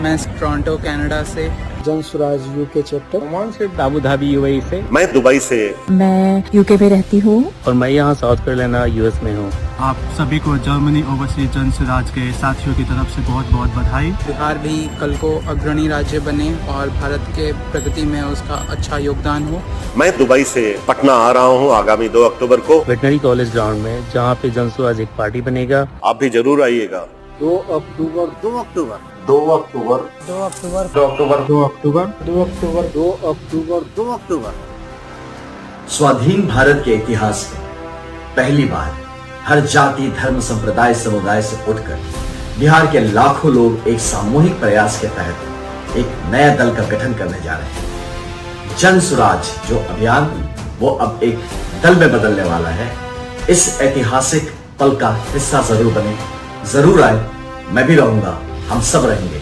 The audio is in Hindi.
मैं टोरंटो कनाडा से। जन स्वराज यूके चैप्टर। ओमान से, अबू धाबी यूएई से। मैं दुबई से। मैं यूके में रहती हूँ। और मैं यहाँ साउथ कैरोलिना यूएस में हूँ। आप सभी को जर्मनी ओवरसीज जन स्वराज के साथियों की तरफ से बहुत बहुत बधाई। बिहार भी कल को अग्रणी राज्य बने और भारत के प्रगति में उसका अच्छा योगदान हो। मैं दुबई से पटना आ रहा हूँ आगामी 2 अक्टूबर को वेटनरी कॉलेज ग्राउंड में, जहाँ पे जन स्वराज एक पार्टी बनेगा। आप भी जरूर आइएगा। 2 अक्टूबर 2 अक्टूबर 2 अक्टूबर 2 अक्टूबर 2 अक्टूबर 2 अक्टूबर 2 अक्टूबर 2 अक्टूबर 2 अक्टूबर। स्वाधीन भारत के इतिहास में पहली बार हर जाति, धर्म, संप्रदाय, समुदाय से उठकर बिहार के लाखों लोग एक सामूहिक प्रयास के तहत एक नया दल का गठन करने जा रहे हैं। जन स्वराज जो अभियान वो अब एक दल में बदलने वाला है। इस ऐतिहासिक पल का हिस्सा जरूर बने, जरूर आए। मैं भी रहूंगा, हम सब रहेंगे।